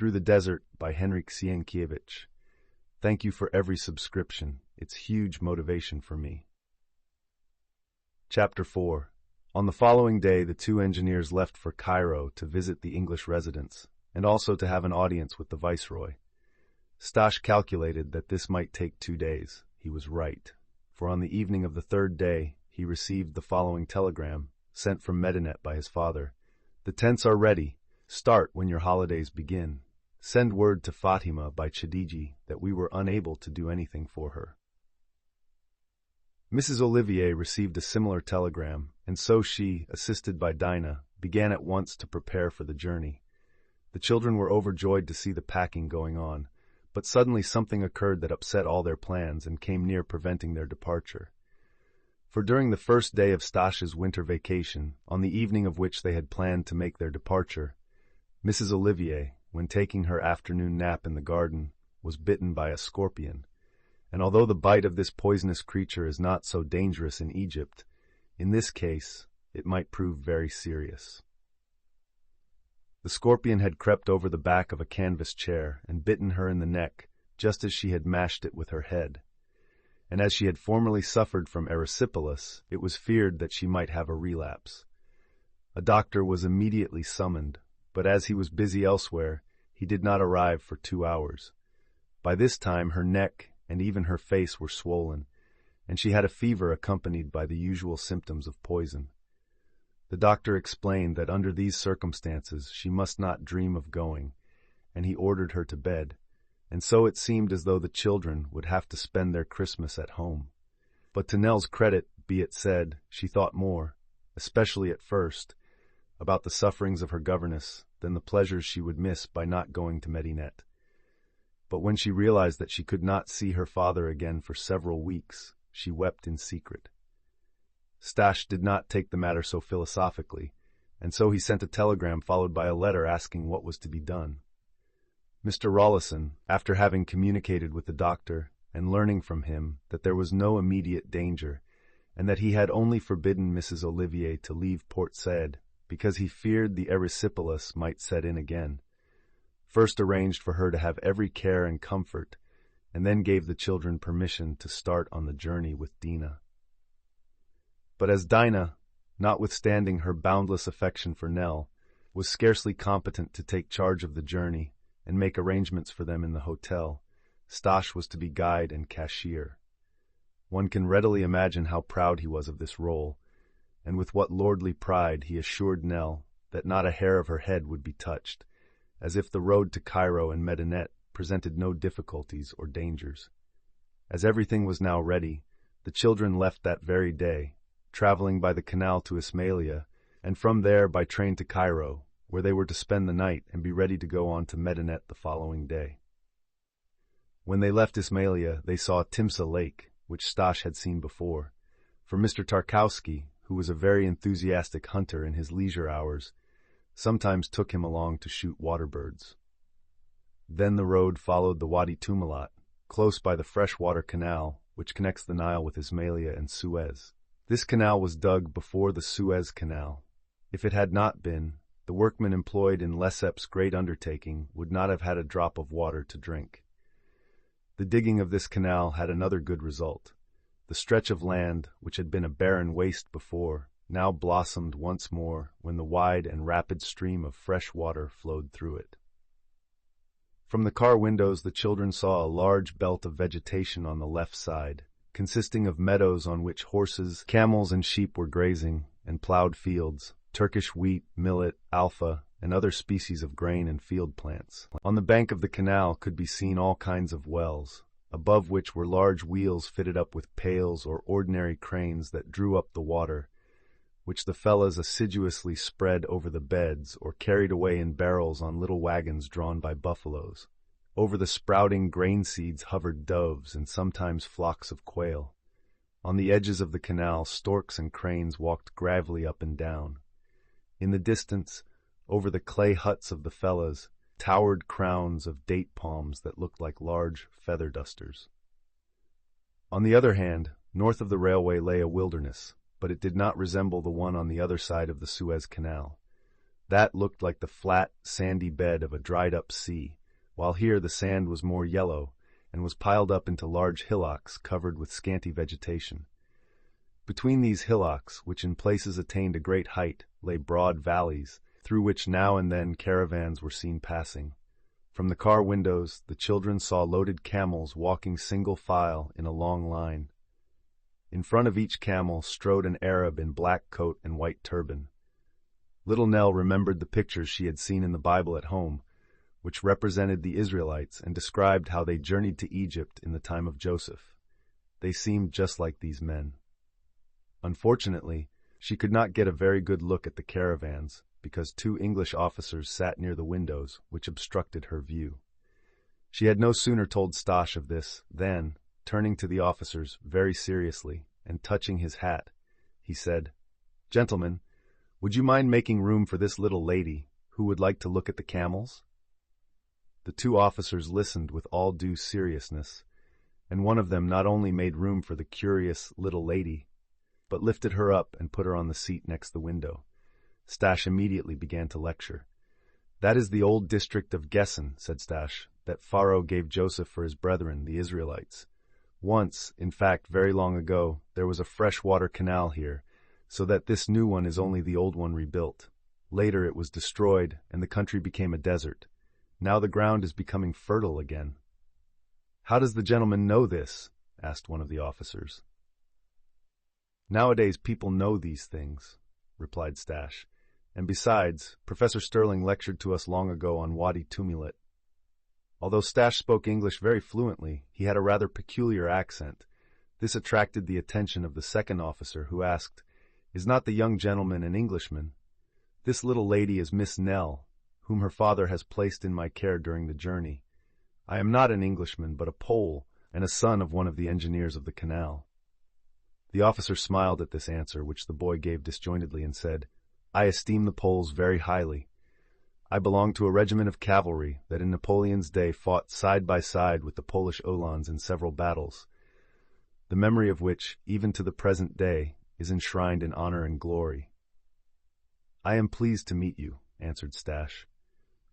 Through the Desert by Henryk Sienkiewicz. Thank you for every subscription. It's huge motivation for me. Chapter 4. On the following day, the two engineers left for Cairo to visit the English residence, and also to have an audience with the viceroy. Staś calculated that this might take 2 days. He was right, for on the evening of the third day, he received the following telegram, sent from Medinet by his father. The tents are ready. Start when your holidays begin. Send word to Fatima by Chadiji that we were unable to do anything for her. Mrs. Olivier received a similar telegram, and so she, assisted by Dinah, began at once to prepare for the journey. The children were overjoyed to see the packing going on, but suddenly something occurred that upset all their plans and came near preventing their departure. For during the first day of Staś's winter vacation, on the evening of which they had planned to make their departure, Mrs. Olivier, when taking her afternoon nap in the garden, was bitten by a scorpion, and although the bite of this poisonous creature is not so dangerous in Egypt, in this case it might prove very serious. The scorpion had crept over the back of a canvas chair and bitten her in the neck, just as she had mashed it with her head. And as she had formerly suffered from erysipelas, it was feared that she might have a relapse. A doctor was immediately summoned, but as he was busy elsewhere, he did not arrive for 2 hours. By this time her neck and even her face were swollen, and she had a fever accompanied by the usual symptoms of poison. The doctor explained that under these circumstances she must not dream of going, and he ordered her to bed, and so it seemed as though the children would have to spend their Christmas at home. But to Nell's credit, be it said, she thought more, especially at first, about the sufferings of her governess than the pleasures she would miss by not going to Medinet. But when she realized that she could not see her father again for several weeks, she wept in secret. Staś did not take the matter so philosophically, and so he sent a telegram followed by a letter asking what was to be done. Mr. Rawlison, after having communicated with the doctor and learning from him that there was no immediate danger and that he had only forbidden Mrs. Olivier to leave Port Said because he feared the erysipelas might set in again, first arranged for her to have every care and comfort, and then gave the children permission to start on the journey with Dinah. But as Dinah, notwithstanding her boundless affection for Nell, was scarcely competent to take charge of the journey and make arrangements for them in the hotel, Staś was to be guide and cashier. One can readily imagine how proud he was of this role, and with what lordly pride he assured Nell that not a hair of her head would be touched, as if the road to Cairo and Medinet presented no difficulties or dangers. As everything was now ready, the children left that very day, traveling by the canal to Ismailia, and from there by train to Cairo, where they were to spend the night and be ready to go on to Medinet the following day. When they left Ismailia, they saw Timsah Lake, which Staś had seen before, for Mr. Tarkowski, who was a very enthusiastic hunter in his leisure hours, sometimes took him along to shoot water birds. Then the road followed the Wadi Tumilat, close by the freshwater canal which connects the Nile with Ismailia and Suez. This canal was dug before the Suez Canal. If it had not been, the workmen employed in Lesseps' great undertaking would not have had a drop of water to drink. The digging of this canal had another good result. The stretch of land, which had been a barren waste before, now blossomed once more when the wide and rapid stream of fresh water flowed through it. From the car windows the children saw a large belt of vegetation on the left side, consisting of meadows on which horses, camels, and sheep were grazing, and plowed fields, Turkish wheat, millet, alpha, and other species of grain and field plants. On the bank of the canal could be seen all kinds of wells, above which were large wheels fitted up with pails or ordinary cranes that drew up the water, which the fellahs assiduously spread over the beds or carried away in barrels on little wagons drawn by buffaloes. Over the sprouting grain seeds hovered doves and sometimes flocks of quail. On the edges of the canal, storks and cranes walked gravely up and down. In the distance, over the clay huts of the fellahs, towered crowns of date palms that looked like large feather dusters. On the other hand, north of the railway lay a wilderness, but it did not resemble the one on the other side of the Suez Canal. That looked like the flat, sandy bed of a dried-up sea, while here the sand was more yellow and was piled up into large hillocks covered with scanty vegetation. Between these hillocks, which in places attained a great height, lay broad valleys, through which now and then caravans were seen passing. From the car windows, the children saw loaded camels walking single file in a long line. In front of each camel strode an Arab in black coat and white turban. Little Nell remembered the pictures she had seen in the Bible at home, which represented the Israelites and described how they journeyed to Egypt in the time of Joseph. They seemed just like these men. Unfortunately, she could not get a very good look at the caravans, because 2 English officers sat near the windows, which obstructed her view. She had no sooner told Staś of this than, turning to the officers very seriously and touching his hat, he said, "Gentlemen, would you mind making room for this little lady, who would like to look at the camels?" The 2 officers listened with all due seriousness, and one of them not only made room for the curious little lady, but lifted her up and put her on the seat next the window. Staś immediately began to lecture. "That is the old district of Gessen," said Staś, "that Pharaoh gave Joseph for his brethren, the Israelites. Once, in fact very long ago, there was a freshwater canal here, so that this new one is only the old one rebuilt. Later it was destroyed, and the country became a desert. Now the ground is becoming fertile again." "How does the gentleman know this?" asked one of the officers. "Nowadays people know these things," replied Staś. "And besides, Professor Sterling lectured to us long ago on Wadi Tumulit." Although Staś spoke English very fluently, he had a rather peculiar accent. This attracted the attention of the second officer, who asked, "Is not the young gentleman an Englishman?" "This little lady is Miss Nell, whom her father has placed in my care during the journey. I am not an Englishman, but a Pole, and a son of one of the engineers of the canal." The officer smiled at this answer, which the boy gave disjointedly, and said, "I esteem the Poles very highly. I belong to a regiment of cavalry that in Napoleon's day fought side by side with the Polish Uhlans in several battles, the memory of which, even to the present day, is enshrined in honor and glory." "I am pleased to meet you," answered Staś.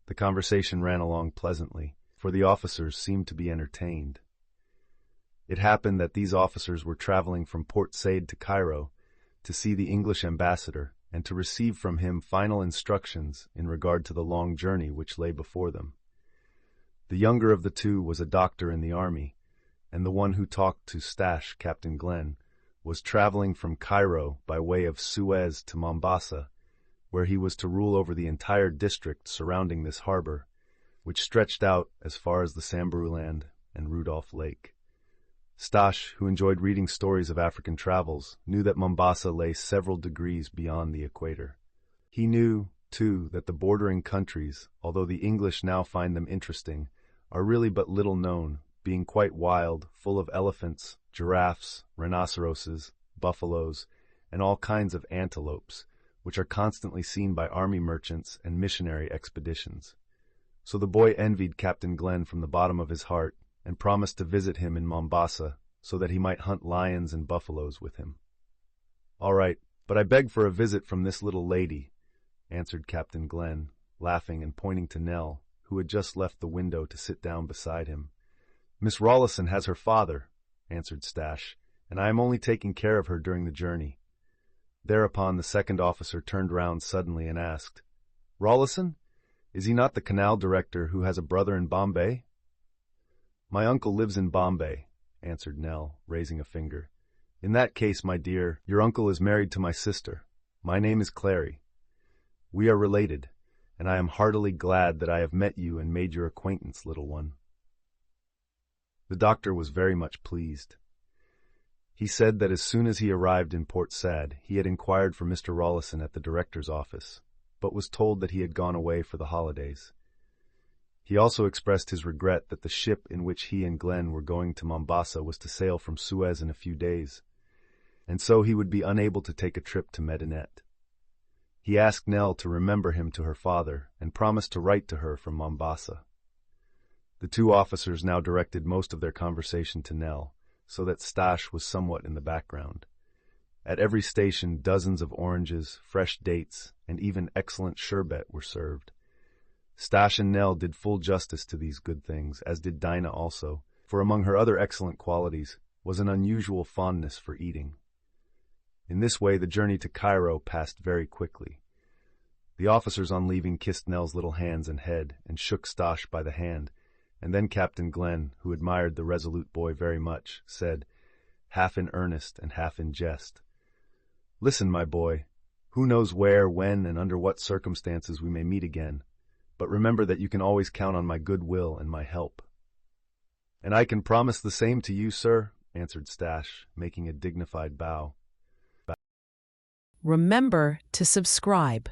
The conversation ran along pleasantly, for the officers seemed to be entertained. It happened that these officers were traveling from Port Said to Cairo to see the English ambassador and to receive from him final instructions in regard to the long journey which lay before them. The younger of the 2 was a doctor in the army, and the one who talked to Staś, Captain Glenn, was traveling from Cairo by way of Suez to Mombasa, where he was to rule over the entire district surrounding this harbor, which stretched out as far as the Samburu and Rudolph Lake. Staś, who enjoyed reading stories of African travels, knew that Mombasa lay several degrees beyond the equator. He knew, too, that the bordering countries, although the English now find them interesting, are really but little known, being quite wild, full of elephants, giraffes, rhinoceroses, buffaloes, and all kinds of antelopes, which are constantly seen by army merchants and missionary expeditions. So the boy envied Captain Glenn from the bottom of his heart, and promised to visit him in Mombasa so that he might hunt lions and buffaloes with him. "All right, but I beg for a visit from this little lady," answered Captain Glenn, laughing and pointing to Nell, who had just left the window to sit down beside him. "Miss Rawlison has her father," answered Staś, "and I am only taking care of her during the journey." Thereupon the second officer turned round suddenly and asked, "Rawlison? Is he not the canal director who has a brother in Bombay?" "My uncle lives in Bombay," answered Nell, raising a finger. "In that case, my dear, your uncle is married to my sister. My name is Clary. We are related, and I am heartily glad that I have met you and made your acquaintance, little one." The doctor was very much pleased. He said that as soon as he arrived in Port Said, he had inquired for Mr. Rawlison at the director's office, but was told that he had gone away for the holidays. He also expressed his regret that the ship in which he and Glenn were going to Mombasa was to sail from Suez in a few days, and so he would be unable to take a trip to Medinet. He asked Nell to remember him to her father and promised to write to her from Mombasa. The 2 officers now directed most of their conversation to Nell, so that Staś was somewhat in the background. At every station, dozens of oranges, fresh dates, and even excellent sherbet were served. Staś and Nell did full justice to these good things, as did Dinah also, for among her other excellent qualities was an unusual fondness for eating. In this way, the journey to Cairo passed very quickly. The officers on leaving kissed Nell's little hands and head and shook Staś by the hand, and then Captain Glenn, who admired the resolute boy very much, said, half in earnest and half in jest, "Listen, my boy, who knows where, when, and under what circumstances we may meet again, but remember that you can always count on my good will and my help." "And I can promise the same to you, sir," answered Staś, making a dignified bow. Remember to subscribe.